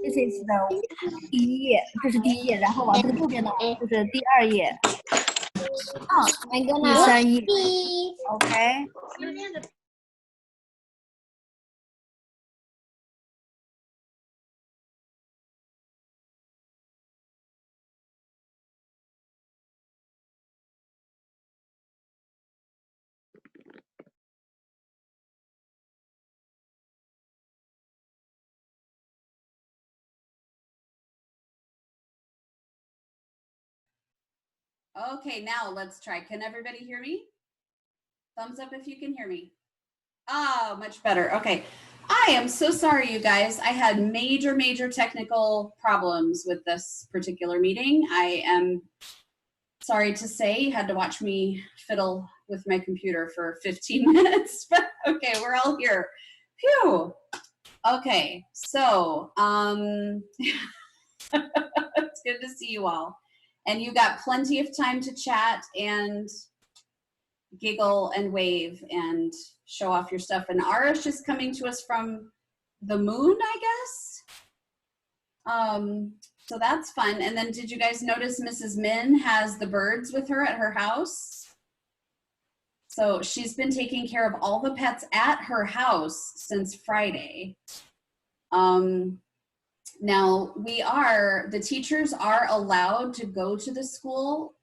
This is the 第一页，这是第一页，然后往这个右边的就是第二页， I'm 第 gonna 三页 see. ，OK。Okay, now let's try. Can everybody hear me? Thumbs up if you can hear me. Oh, much better. Okay. I am so sorry, you guys. I had major technical problems with this particular meeting. I am sorry to say you had to watch me fiddle with my computer for 15 minutes, but okay, we're all here. Phew. Okay, so it's good to see you all. And you got plenty of time to chat and giggle and wave and show off your stuff. And Arish is coming to us from the moon, I guess. So that's fun. And then did you guys notice Mrs. Min has the birds with her at her house? So she's been taking care of all the pets at her house since Friday. Now the teachers are allowed to go to the school,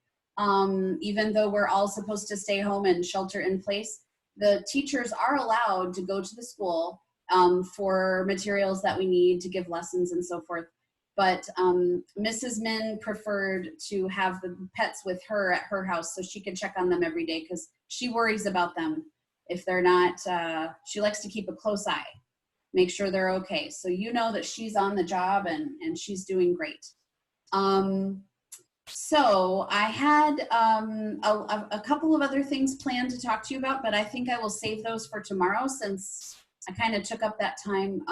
even though we're all supposed to stay home and shelter in place. The teachers are allowed to go to the school for materials that we need to give lessons and so forth. But Mrs. Min preferred to have the pets with her at her house so she could check on them every day because she worries about them if they're not, she likes to keep a close eye. Make sure they're okay. So you know that she's on the job and she's doing great. So I had a couple of other things planned to talk to you about, but I think I will save those for tomorrow since I kind of took up that time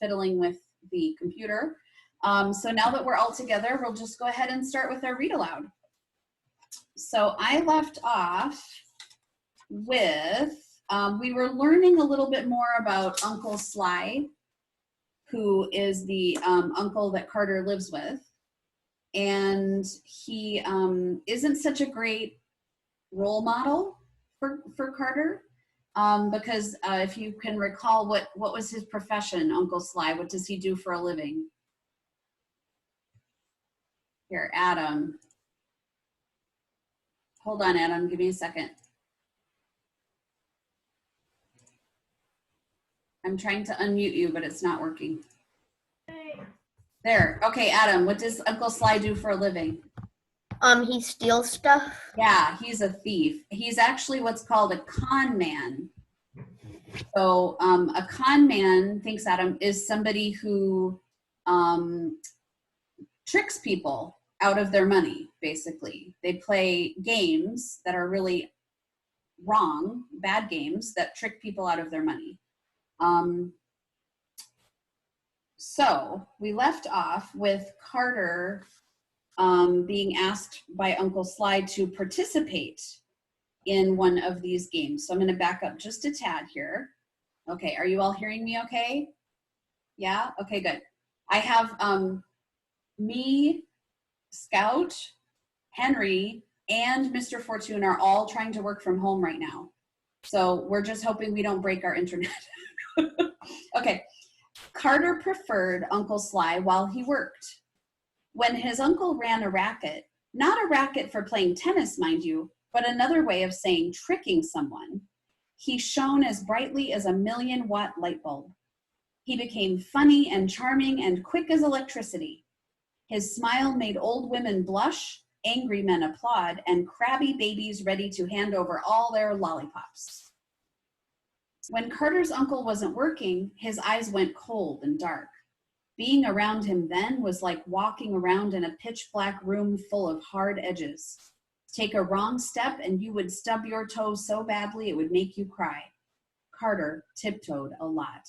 fiddling with the computer. So now that we're all together, we'll just go ahead and start with our read aloud. So I left off with we were learning a little bit more about Uncle Sly, who is the uncle that Carter lives with. And he isn't such a great role model for Carter because if you can recall, what was his profession, Uncle Sly? What does he do for a living? Here, Adam. Hold on, Adam, give me a second. I'm trying to unmute you, but it's not working. There. Okay, Adam, what does Uncle Sly do for a living? He steals stuff. Yeah, he's a thief. He's actually what's called a con man. So a con man, thanks Adam, is somebody who tricks people out of their money, basically. They play games that are really wrong, bad games that trick people out of their money. So we left off with Carter being asked by Uncle Sly to participate in one of these games. So I'm going to back up just a tad here. Okay, are you all hearing me okay? Yeah? Okay, good. I have me, Scout, Henry, and Mr. Fortune are all trying to work from home right now. So we're just hoping we don't break our internet. Okay. Carter preferred Uncle Sly while he worked. When his uncle ran a racket, not a racket for playing tennis, mind you, but another way of saying tricking someone, he shone as brightly as a 1,000,000-watt light bulb. He became funny and charming and quick as electricity. His smile made old women blush, angry men applaud, and crabby babies ready to hand over all their lollipops. When Carter's uncle wasn't working, his eyes went cold and dark. Being around him then was like walking around in a pitch-black room full of hard edges. Take a wrong step and you would stub your toe so badly it would make you cry. Carter tiptoed a lot.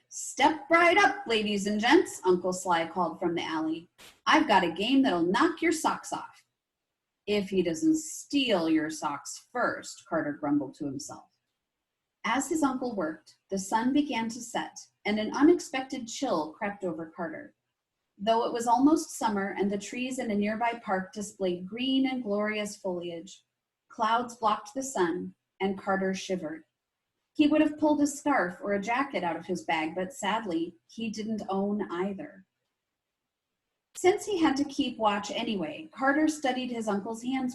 "Step right up, ladies and gents," Uncle Sly called from the alley. "I've got a game that'll knock your socks off." "If he doesn't steal your socks first," Carter grumbled to himself. As his uncle worked, the sun began to set, and an unexpected chill crept over Carter. Though it was almost summer and the trees in a nearby park displayed green and glorious foliage, clouds blocked the sun, and Carter shivered. He would have pulled a scarf or a jacket out of his bag, but sadly, he didn't own either. Since he had to keep watch anyway, Carter studied his uncle's hand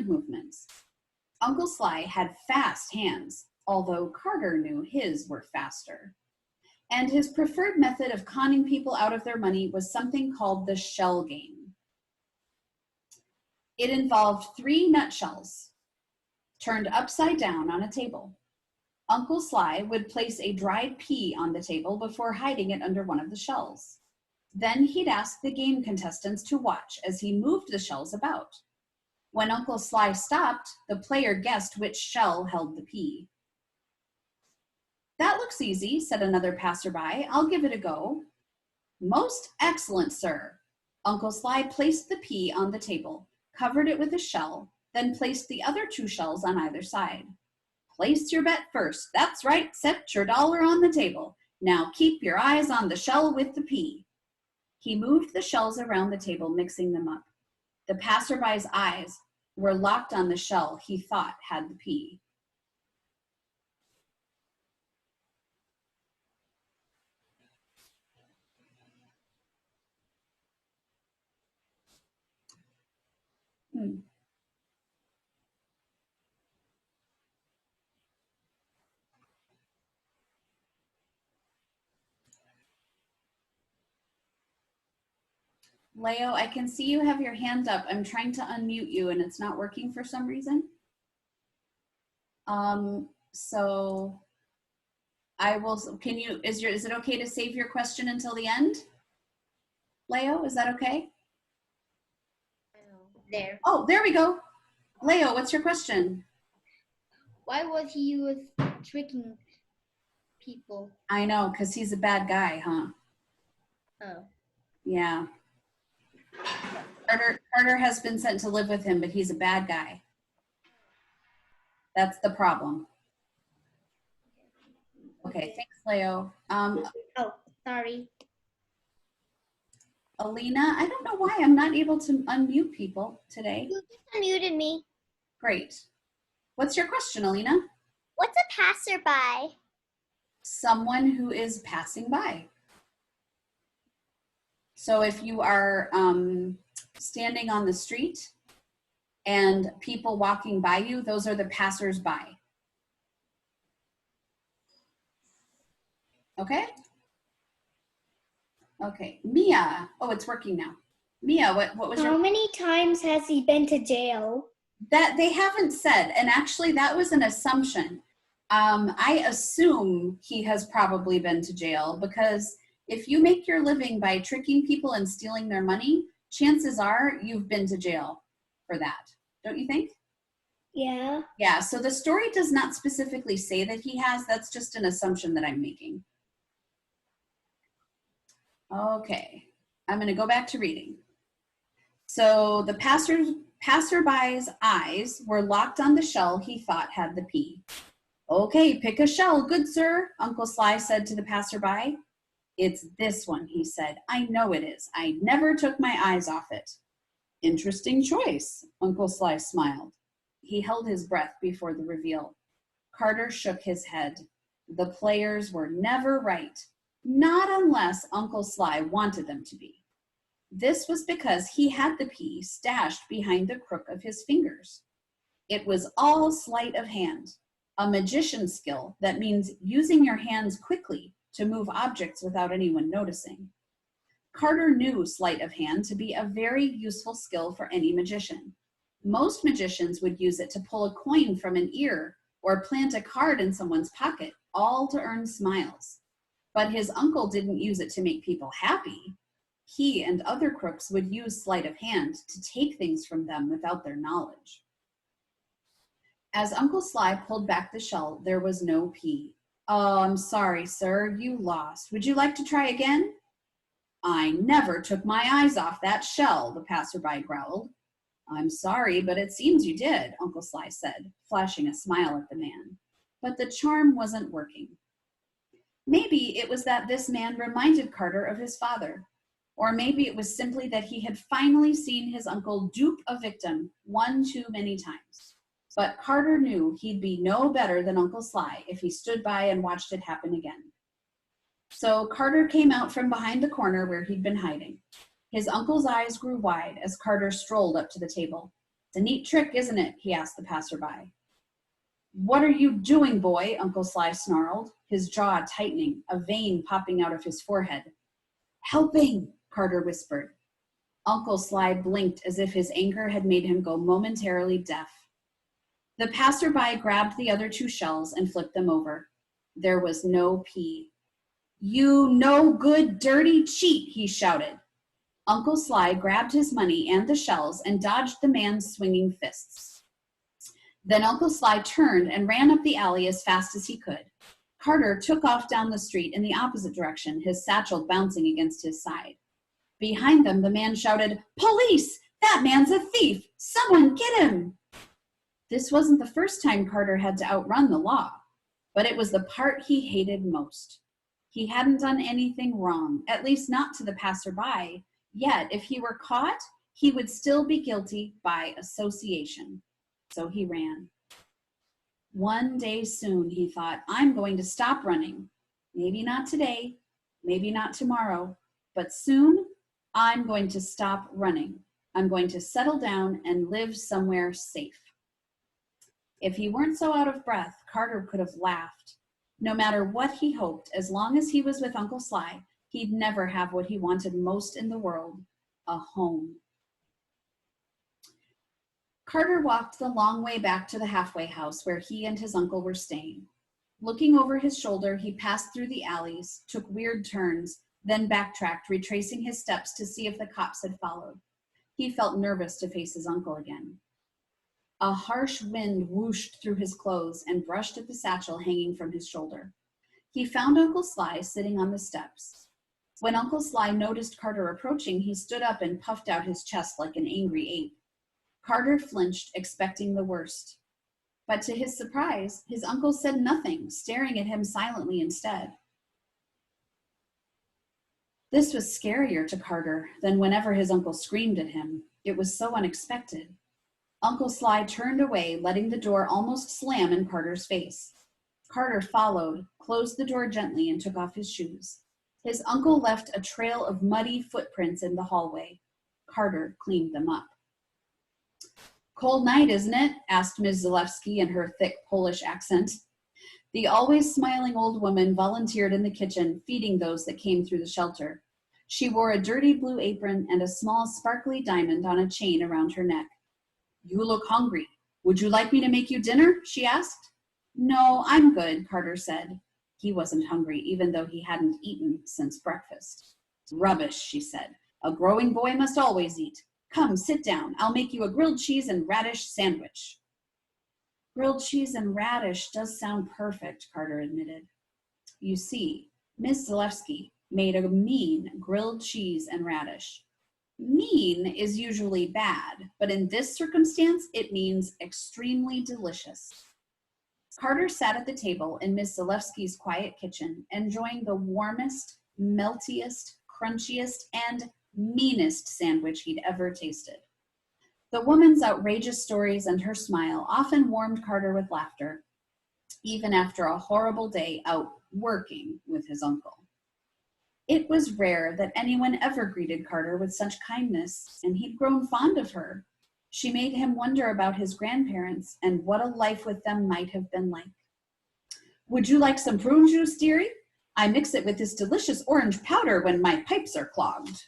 movements. Uncle Sly had fast hands, although Carter knew his were faster. And his preferred method of conning people out of their money was something called the shell game. It involved 3 nutshells turned upside down on a table. Uncle Sly would place a dried pea on the table before hiding it under one of the shells. Then he'd ask the game contestants to watch as he moved the shells about. When Uncle Sly stopped, the player guessed which shell held the pea. "That looks easy," said another passerby. "I'll give it a go." "Most excellent, sir." Uncle Sly placed the pea on the table, covered it with a shell, then placed the other 2 shells on either side. "Place your bet first. That's right, set your dollar on the table. Now keep your eyes on the shell with the pea." He moved the shells around the table, mixing them up. The passerby's eyes were locked on the shell he thought had the pea. Leo, I can see you have your hand up. I'm trying to unmute you and it's not working for some reason. So I will, is it okay to save your question until the end? Leo, is that okay? There. Oh, there we go. Leo, what's your question? Why was he tricking people? I know, because he's a bad guy, huh? Oh. Yeah. Carter has been sent to live with him, but he's a bad guy. That's the problem. Okay, thanks, Leo. Oh, sorry. Alina, I don't know why I'm not able to unmute people today. You just unmuted me. Great. What's your question, Alina? What's a passerby? Someone who is passing by. So if you are standing on the street and people walking by you, those are the passers-by. Okay? Okay, Mia. Oh, it's working now. Mia, what was your... How many times has he been to jail? That they haven't said, and actually that was an assumption. I assume he has probably been to jail because if you make your living by tricking people and stealing their money, chances are you've been to jail for that. Don't you think? Yeah. Yeah, so the story does not specifically say that he has. That's just an assumption that I'm making. Okay, I'm going to go back to reading. So the passerby's eyes were locked on the shell he thought had the pea. "Okay, pick a shell, good sir," Uncle Sly said to the passerby. "It's this one," he said. "I know it is. I never took my eyes off it." "Interesting choice," Uncle Sly smiled. He held his breath before the reveal. Carter shook his head. The players were never right, not unless Uncle Sly wanted them to be. This was because he had the pea stashed behind the crook of his fingers. It was all sleight of hand, a magician's skill that means using your hands quickly to move objects without anyone noticing. Carter knew sleight of hand to be a very useful skill for any magician. Most magicians would use it to pull a coin from an ear or plant a card in someone's pocket, all to earn smiles. But his uncle didn't use it to make people happy. He and other crooks would use sleight of hand to take things from them without their knowledge. As Uncle Sly pulled back the shell, there was no pea. "Oh, I'm sorry, sir, you lost. Would you like to try again?" "I never took my eyes off that shell," the passerby growled. "I'm sorry, but it seems you did," Uncle Sly said, flashing a smile at the man. But the charm wasn't working. Maybe it was that this man reminded Carter of his father. Or maybe it was simply that he had finally seen his uncle dupe a victim one too many times. But Carter knew he'd be no better than Uncle Sly if he stood by and watched it happen again. So Carter came out from behind the corner where he'd been hiding. His uncle's eyes grew wide as Carter strolled up to the table. "It's a neat trick, isn't it?" he asked the passerby. "What are you doing, boy?" Uncle Sly snarled, his jaw tightening, a vein popping out of his forehead. "Helping," Carter whispered. Uncle Sly blinked as if his anger had made him go momentarily deaf. The passerby grabbed the other 2 shells and flipped them over. There was no pea. "You no good, dirty cheat," he shouted. Uncle Sly grabbed his money and the shells and dodged the man's swinging fists. Then Uncle Sly turned and ran up the alley as fast as he could. Carter took off down the street in the opposite direction, his satchel bouncing against his side. Behind them, the man shouted, "Police! That man's a thief! Someone get him!" This wasn't the first time Carter had to outrun the law, but it was the part he hated most. He hadn't done anything wrong, at least not to the passerby, yet if he were caught, he would still be guilty by association. So he ran. One day soon, he thought, I'm going to stop running. Maybe not today, maybe not tomorrow, but soon I'm going to stop running. I'm going to settle down and live somewhere safe. If he weren't so out of breath, Carter could have laughed. No matter what he hoped, as long as he was with Uncle Sly, he'd never have what he wanted most in the world, a home. Carter walked the long way back to the halfway house where he and his uncle were staying. Looking over his shoulder, he passed through the alleys, took weird turns, then backtracked, retracing his steps to see if the cops had followed. He felt nervous to face his uncle again. A harsh wind whooshed through his clothes and brushed at the satchel hanging from his shoulder. He found Uncle Sly sitting on the steps. When Uncle Sly noticed Carter approaching, he stood up and puffed out his chest like an angry ape. Carter flinched, expecting the worst. But to his surprise, his uncle said nothing, staring at him silently instead. This was scarier to Carter than whenever his uncle screamed at him. It was so unexpected. Uncle Sly turned away, letting the door almost slam in Carter's face. Carter followed, closed the door gently, and took off his shoes. His uncle left a trail of muddy footprints in the hallway. Carter cleaned them up. "Cold night, isn't it?" asked Ms. Zalewski in her thick Polish accent. The always smiling old woman volunteered in the kitchen, feeding those that came through the shelter. She wore a dirty blue apron and a small sparkly diamond on a chain around her neck. "You look hungry. Would you like me to make you dinner?" she asked. "No, I'm good," Carter said. He wasn't hungry, even though he hadn't eaten since breakfast. "Rubbish," she said. "A growing boy must always eat. Come, sit down. I'll make you a grilled cheese and radish sandwich." "Grilled cheese and radish does sound perfect," Carter admitted. You see, Miss Zalewski made a mean grilled cheese and radish. Mean is usually bad, but in this circumstance, it means extremely delicious. Carter sat at the table in Miss Zalewski's quiet kitchen, enjoying the warmest, meltiest, crunchiest, and meanest sandwich he'd ever tasted. The woman's outrageous stories and her smile often warmed Carter with laughter, even after a horrible day out working with his uncle. It was rare that anyone ever greeted Carter with such kindness, and he'd grown fond of her. She made him wonder about his grandparents and what a life with them might have been like. "Would you like some prune juice, dearie? I mix it with this delicious orange powder when my pipes are clogged."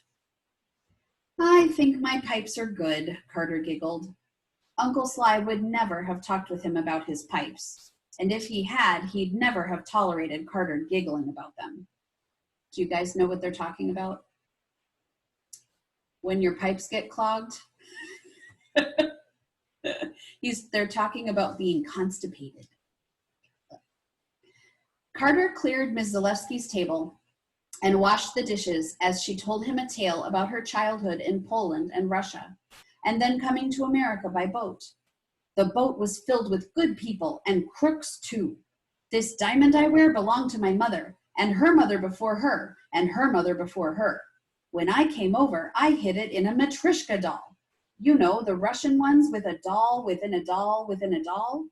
"I think my pipes are good," Carter giggled. Uncle Sly would never have talked with him about his pipes, and if he had, he'd never have tolerated Carter giggling about them. Do you guys know what they're talking about? When your pipes get clogged? They're talking about being constipated. Carter cleared Ms. Zalewski's table and washed the dishes as she told him a tale about her childhood in Poland and Russia, and then coming to America by boat. The boat was filled with good people and crooks too. "This diamond I wear belonged to my mother, and her mother before her, and her mother before her. When I came over, I hid it in a matryoshka doll. You know, the Russian ones with a doll within a doll within a doll?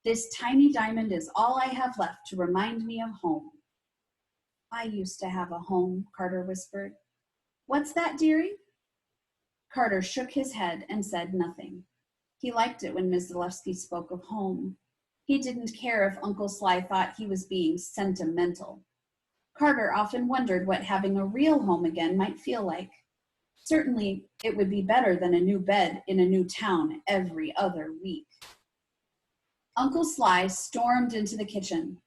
This tiny diamond is all I have left to remind me of home. I used to have a home, Carter whispered. What's that, dearie? Carter shook his head and said nothing. He liked it when Ms. Zalewski spoke of home. He didn't care if Uncle Sly thought he was being sentimental. Carter often wondered what having a real home again might feel like. Certainly, it would be better than a new bed in a new town every other week. Uncle Sly stormed into the kitchen.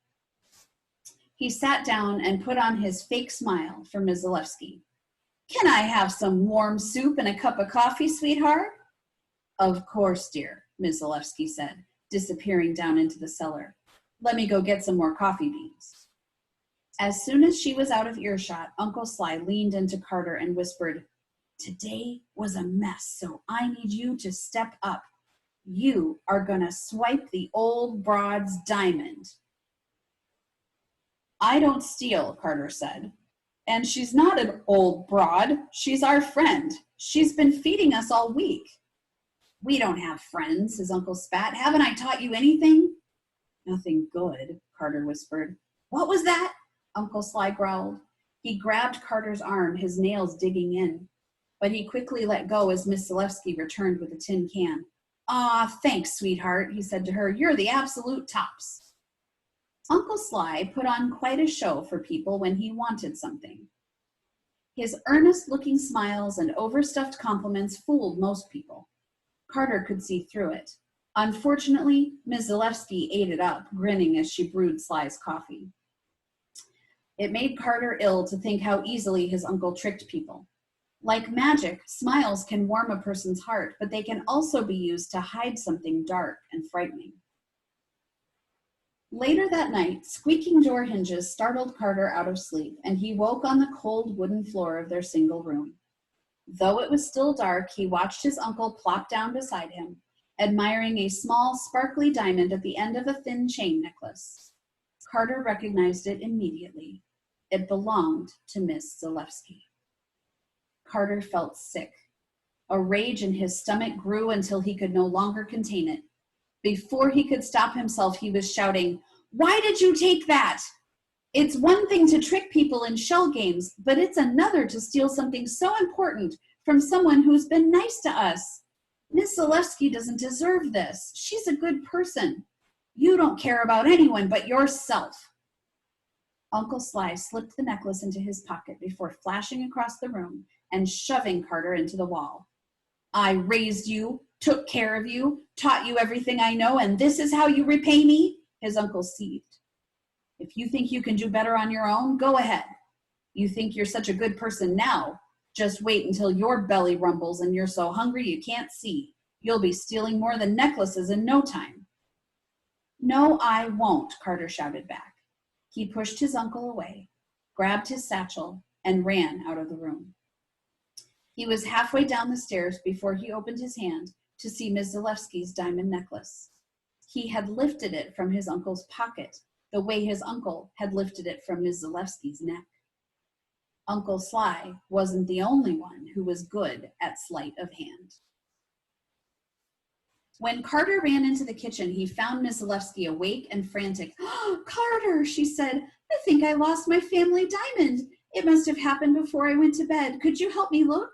He sat down and put on his fake smile for Ms. Zalewski. Can I have some warm soup and a cup of coffee, sweetheart? Of course, dear, Ms. Zalewski said, disappearing down into the cellar. Let me go get some more coffee beans. As soon as she was out of earshot, Uncle Sly leaned into Carter and whispered, Today was a mess, so I need you to step up. You are gonna swipe the old broad's diamond. I don't steal, Carter said. And she's not an old broad. She's our friend. She's been feeding us all week. We don't have friends, his uncle spat. Haven't I taught you anything? Nothing good, Carter whispered. What was that? Uncle Sly growled. He grabbed Carter's arm, his nails digging in. But he quickly let go as Miss Zalewski returned with a tin can. Aw, thanks, sweetheart, he said to her. You're the absolute tops. Uncle Sly put on quite a show for people when he wanted something. His earnest-looking smiles and overstuffed compliments fooled most people. Carter could see through it. Unfortunately, Ms. Zalewski ate it up, grinning as she brewed Sly's coffee. It made Carter ill to think how easily his uncle tricked people. Like magic, smiles can warm a person's heart, but they can also be used to hide something dark and frightening. Later that night, squeaking door hinges startled Carter out of sleep, and he woke on the cold wooden floor of their single room. Though it was still dark, he watched his uncle plop down beside him, admiring a small, sparkly diamond at the end of a thin chain necklace. Carter recognized it immediately. It belonged to Miss Zalewski. Carter felt sick. A rage in his stomach grew until he could no longer contain it. Before he could stop himself, he was shouting, Why did you take that? It's one thing to trick people in shell games, but it's another to steal something so important from someone who's been nice to us. Miss Zalewski doesn't deserve this. She's a good person. You don't care about anyone but yourself. Uncle Sly slipped the necklace into his pocket before flashing across the room and shoving Carter into the wall. I raised you, took care of you, taught you everything I know, and this is how you repay me? His uncle seethed. If you think you can do better on your own, go ahead. You think you're such a good person now. Just wait until your belly rumbles and you're so hungry you can't see. You'll be stealing more than necklaces in no time. No, I won't, Carter shouted back. He pushed his uncle away, grabbed his satchel, and ran out of the room. He was halfway down the stairs before he opened his hand to see Ms. Zalewski's diamond necklace. He had lifted it from his uncle's pocket, the way his uncle had lifted it from Ms. Zalewski's neck. Uncle Sly wasn't the only one who was good at sleight of hand. When Carter ran into the kitchen, he found Ms. Zalewski awake and frantic. Oh, Carter, she said, I think I lost my family diamond. It must have happened before I went to bed. Could you help me look?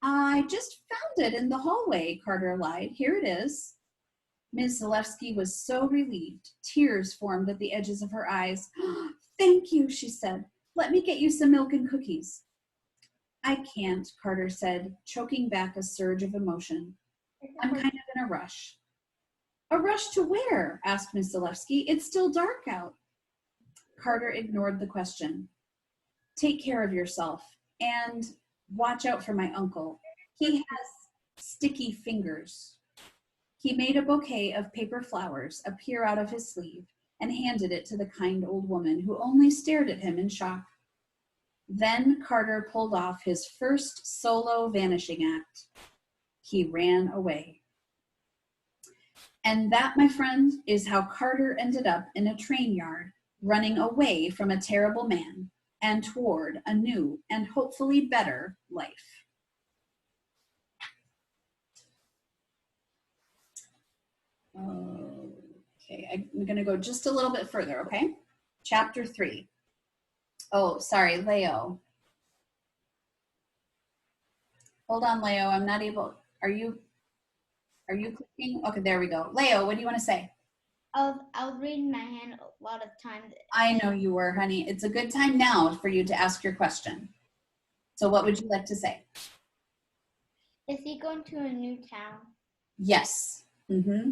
I just found it in the hallway, Carter lied. Here it is. Ms. Zalewski was so relieved. Tears formed at the edges of her eyes. Oh, thank you, she said. Let me get you some milk and cookies. I can't, Carter said, choking back a surge of emotion. I'm kind of in a rush. A rush to where? Asked Ms. Zalewski. It's still dark out. Carter ignored the question. Take care of yourself and watch out for my uncle. He has sticky fingers. He made a bouquet of paper flowers appear out of his sleeve and handed it to the kind old woman, who only stared at him in shock. Then Carter pulled off his first solo vanishing act. He ran away. And that, my friend, is how Carter ended up in a train yard running away from a terrible man and toward a new and hopefully better life. Okay, I'm going to go just a little bit further, okay? Chapter 3. Oh, sorry, Leo. Hold on, Leo. I'm not able. Are you clicking? Okay, there we go. Leo, what do you want to say? I was reading my hand a lot of times. I know you were, honey. It's a good time now for you to ask your question. So what would you like to say? Is he going to a new town? Yes. Mm-hmm.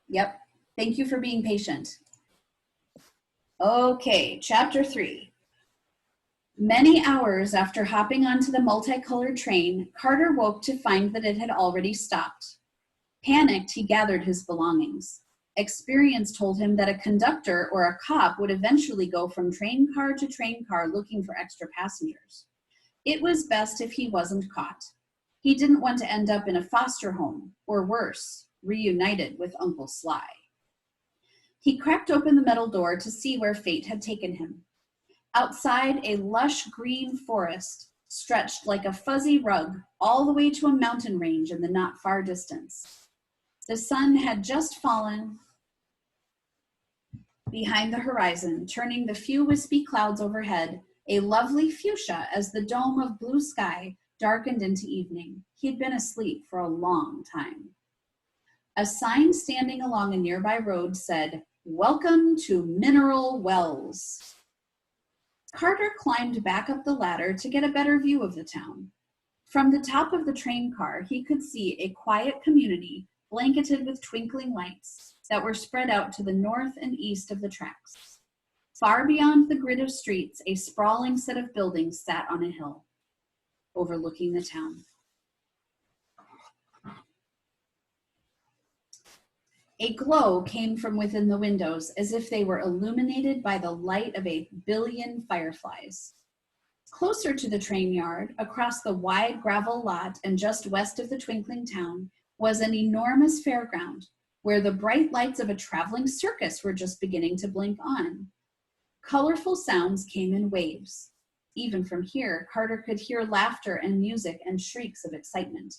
Yep. Thank you for being patient. Okay, chapter 3. Many hours after hopping onto the multicolored train, Carter woke to find that it had already stopped. Panicked, he gathered his belongings. Experience told him that a conductor or a cop would eventually go from train car to train car looking for extra passengers. It was best if he wasn't caught. He didn't want to end up in a foster home, or worse, reunited with Uncle Sly. He cracked open the metal door to see where fate had taken him. Outside, a lush green forest stretched like a fuzzy rug all the way to a mountain range in the not far distance. The sun had just fallen behind the horizon, turning the few wispy clouds overhead a lovely fuchsia as the dome of blue sky darkened into evening. He had been asleep for a long time. A sign standing along a nearby road said, "Welcome to Mineral Wells." Carter climbed back up the ladder to get a better view of the town. From the top of the train car, he could see a quiet community blanketed with twinkling lights that were spread out to the north and east of the tracks. Far beyond the grid of streets, a sprawling set of buildings sat on a hill, overlooking the town. A glow came from within the windows as if they were illuminated by the light of a billion fireflies. Closer to the train yard, across the wide gravel lot and just west of the twinkling town, was an enormous fairground where the bright lights of a traveling circus were just beginning to blink on. Colorful sounds came in waves. Even from here, Carter could hear laughter and music and shrieks of excitement.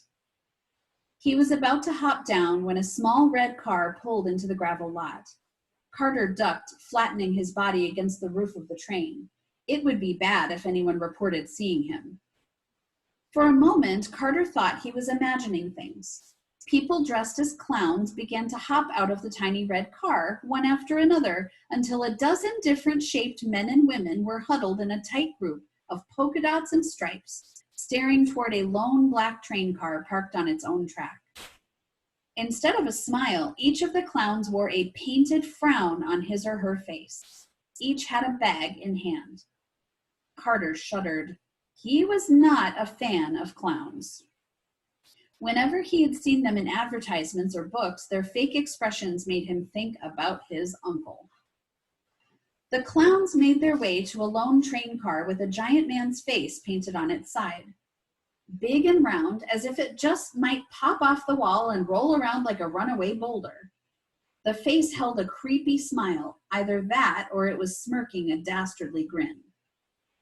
He was about to hop down when a small red car pulled into the gravel lot. Carter ducked, flattening his body against the roof of the train. It would be bad if anyone reported seeing him. For a moment, Carter thought he was imagining things. People dressed as clowns began to hop out of the tiny red car, one after another, until a dozen different shaped men and women were huddled in a tight group of polka dots and stripes, staring toward a lone black train car parked on its own track. Instead of a smile, each of the clowns wore a painted frown on his or her face. Each had a bag in hand. Carter shuddered. He was not a fan of clowns. Whenever he had seen them in advertisements or books, their fake expressions made him think about his uncle. The clowns made their way to a lone train car with a giant man's face painted on its side. Big and round, as if it just might pop off the wall and roll around like a runaway boulder. The face held a creepy smile, either that or it was smirking a dastardly grin.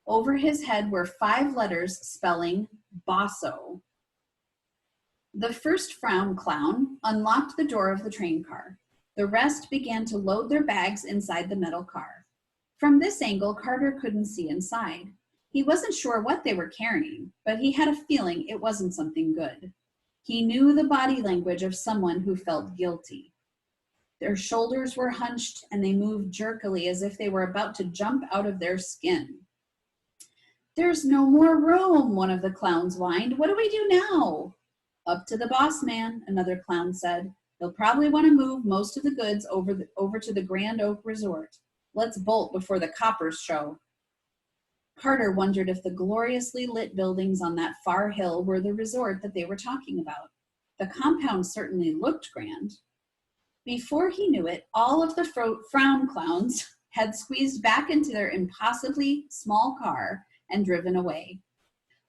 Over his head were 5 letters spelling Bosso. The first frown clown unlocked the door of the train car. The rest began to load their bags inside the metal car. From this angle, Carter couldn't see inside. He wasn't sure what they were carrying, but he had a feeling it wasn't something good. He knew the body language of someone who felt guilty. Their shoulders were hunched and they moved jerkily as if they were about to jump out of their skin. "There's no more room," one of the clowns whined. "What do we do now?" "Up to the boss man," another clown said. "He'll probably want to move most of the goods over to the Grand Oak Resort. Let's bolt before the coppers show." Carter wondered if the gloriously lit buildings on that far hill were the resort that they were talking about. The compound certainly looked grand. Before he knew it, all of the frown clowns had squeezed back into their impossibly small car and driven away.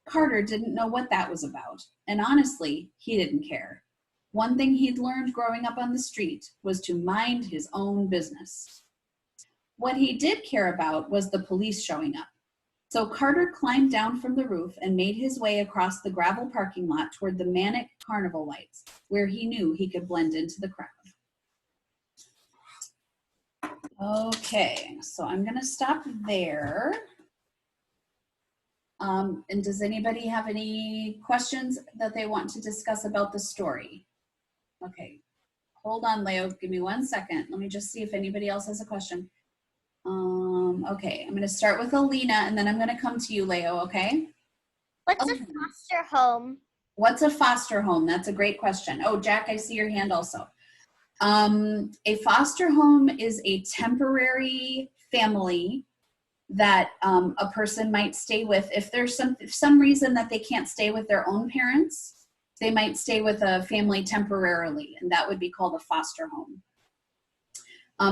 Carter didn't know what that was about, and honestly, he didn't care. One thing he'd learned growing up on the street was to mind his own business. What he did care about was the police showing up. So Carter climbed down from the roof and made his way across the gravel parking lot toward the manic carnival lights, where he knew he could blend into the crowd. Okay, so I'm gonna stop there. And does anybody have any questions that they want to discuss about the story? Okay, hold on, Leo, give me 1 second. Let me just see if anybody else has a question. Okay, I'm gonna start with Alina and then I'm gonna come to you, Leo, okay? What's a foster home? What's a foster home? That's a great question. Oh, Jack, I see your hand also. A foster home is a temporary family that a person might stay with. If there's some reason that they can't stay with their own parents, they might stay with a family temporarily, and that would be called a foster home.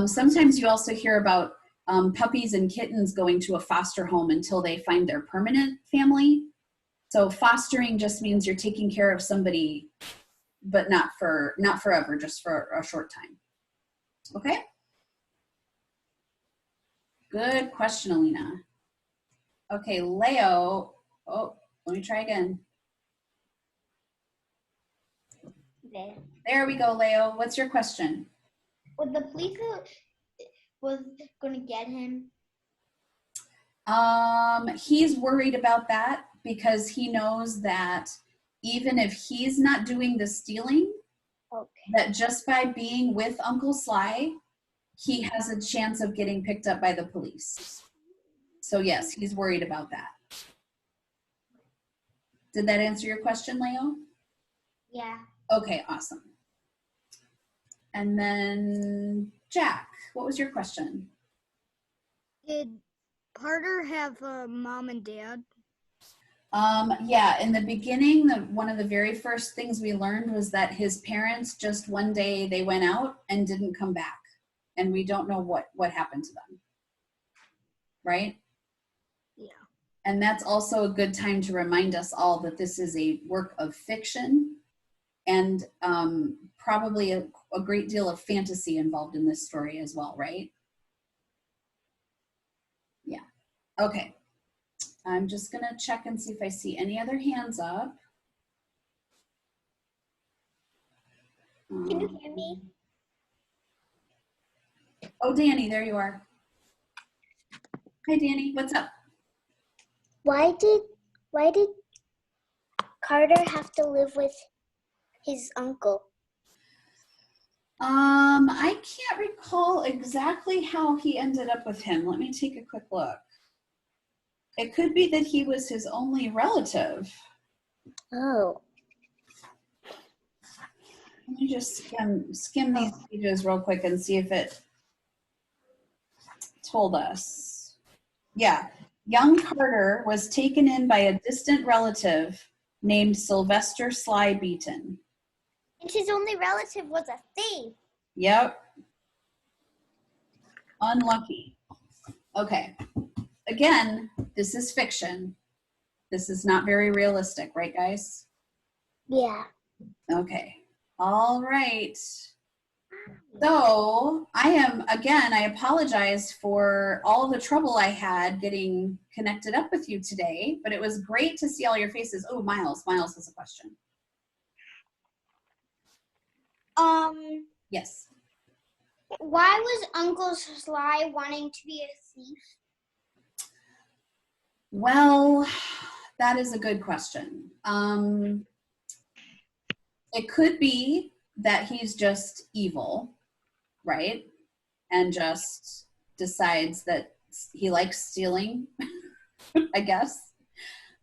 Sometimes you also hear about puppies and kittens going to a foster home until they find their permanent family. So fostering just means you're taking care of somebody, but not forever, just for a short time. Okay? Good question, Alina. Okay, Leo. Oh, let me try again. There we go, Leo. What's your question? Was the police was going to get him? He's worried about that because he knows that even if he's not doing the stealing, that just by being with Uncle Sly, he has a chance of getting picked up by the police. So yes, he's worried about that. Did that answer your question, Leo? Yeah. Okay, awesome. And then Jack, what was your question? Did Carter have a mom and dad? Yeah, in the beginning, one of the very first things we learned was that his parents just one day they went out and didn't come back. And we don't know what happened to them. Right? Yeah. And that's also a good time to remind us all that this is a work of fiction and probably a great deal of fantasy involved in this story as well, right? Yeah. Okay. I'm just gonna check and see if I see any other hands up. Can you hear me? Oh, Danny, there you are. Hi, Danny, what's up? Why did Carter have to live with his uncle? I can't recall exactly how he ended up with him. Let me take a quick look. It could be that he was his only relative. Oh. Let me just skim these pages real quick and see if it told us. Yeah, young Carter was taken in by a distant relative named Sylvester Sly Beaton. And his only relative was a thief. Yep. Unlucky. Okay. Again, this is fiction. This is not very realistic, right, guys? Yeah. Okay. All right. So I apologize for all the trouble I had getting connected up with you today, but it was great to see all your faces. Oh, Miles has a question. Yes. Why was Uncle Sly wanting to be a thief? Well, that is a good question. It could be that he's just evil, right? And just decides that he likes stealing, I guess.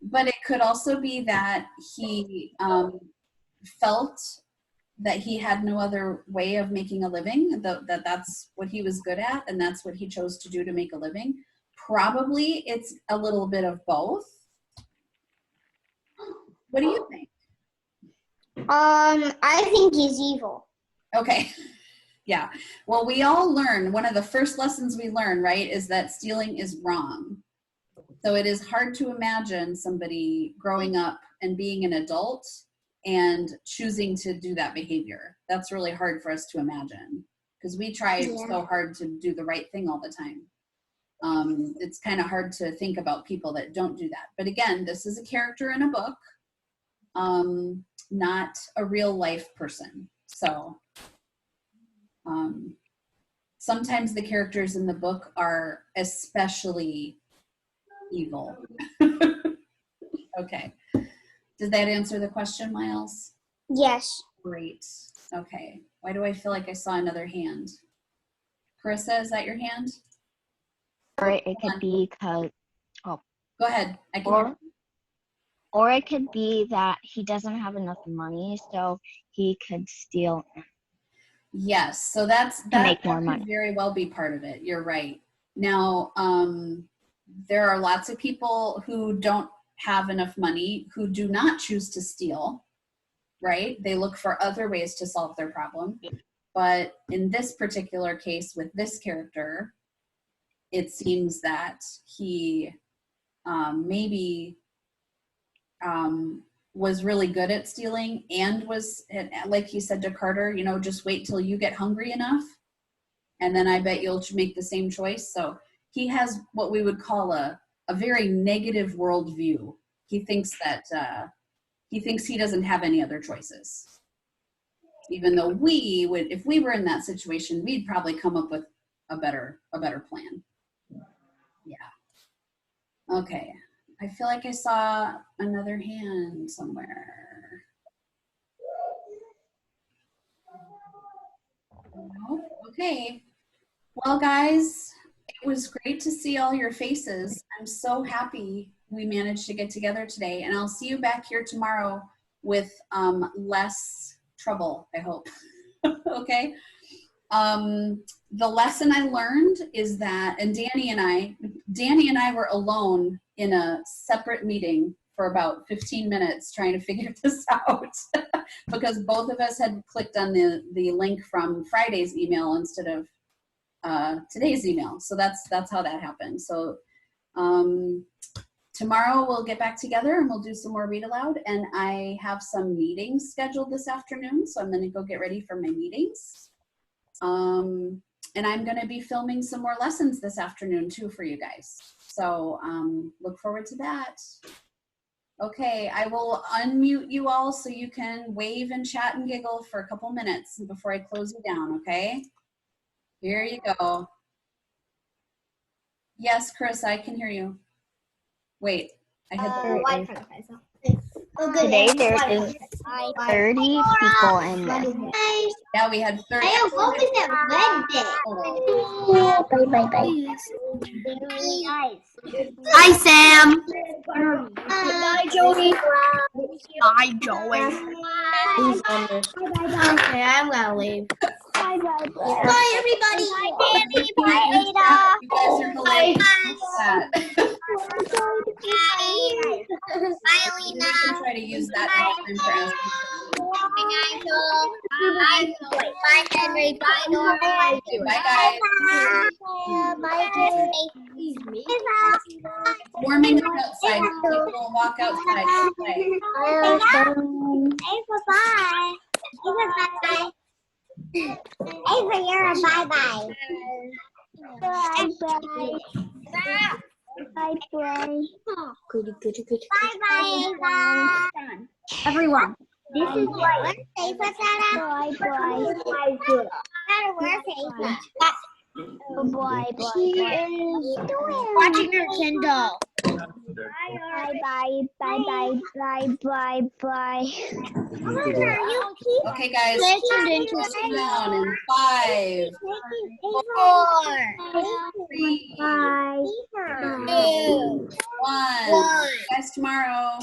But it could also be that he felt that he had no other way of making a living, that that's what he was good at, and that's what he chose to do to make a living. Probably it's a little bit of both. What do you think? I think he's evil. Okay. Yeah. Well, we all learn, one of the first lessons we learn, right, is that stealing is wrong. So it is hard to imagine somebody growing up and being an adult and choosing to do that behavior. That's really hard for us to imagine because we try so hard to do the right thing all the time. it's kind of hard to think about people that don't do that. But again, this is a character in a book, not a real life person. So sometimes the characters in the book are especially evil. Okay. Did that answer the question, Miles? Yes. Great. Okay. Why do I feel like I saw another hand? Carissa, is that your hand? Or it could be because, Go ahead. I can hear. or it could be that he doesn't have enough money, so he could steal. Yes. So that make more could money. very well be part of it. You're right. Now, there are lots of people who don't have enough money who do not choose to steal, right? They look for other ways to solve their problem. But in this particular case with this character, it seems that he maybe was really good at stealing and was, like he said to Carter, you know, just wait till you get hungry enough and then I bet you'll make the same choice. So he has what we would call a very negative worldview. He thinks that he doesn't have any other choices. Even though we would, if we were in that situation, we'd probably come up with a better plan. Yeah. Okay. I feel like I saw another hand somewhere. Nope. Okay. Well, guys, it was great to see all your faces. I'm so happy we managed to get together today, and I'll see you back here tomorrow with less trouble, I hope. Okay. The lesson I learned is that, and Danny and I were alone in a separate meeting for about 15 minutes trying to figure this out because both of us had clicked on the link from Friday's email instead of today's email. So that's how that happened. So tomorrow we'll get back together and we'll do some more read aloud, and I have some meetings scheduled this afternoon, so I'm going to go get ready for my meetings. And I'm going to be filming some more lessons this afternoon too for you guys. So look forward to that. Okay, I will unmute you all so you can wave and chat and giggle for a couple minutes before I close you down, okay? Here you go. Yes, Chris, I can hear you. Wait, I had Today there is 30 people in this. Yeah, we had 30. Hey, what was that red bit? Hi, Sam. Bye, Joey. Bye, Joey. Okay, I'm gonna leave. Bye, everybody. Bye, Danny. Bye, You guys are hilarious. Bye, Lena. We can try to use that next time for asking. Bye, Henry. Bye, Nora. Okay, bye, guys. Bye, Jenny. Warming up outside. We'll walk outside. Okay. Bye. Bye. Ava, you're a bye-bye. Bye-bye. Bye-bye. Goody. Bye-bye, Ava. Everyone, this is Where's Ava, Sarah? bye. Sarah, where's Ava? Bye. She is Watching her Kindle. Bye. Okay, guys. Listened into Sit down in 5, 4, 3, 2, 1. See you guys tomorrow.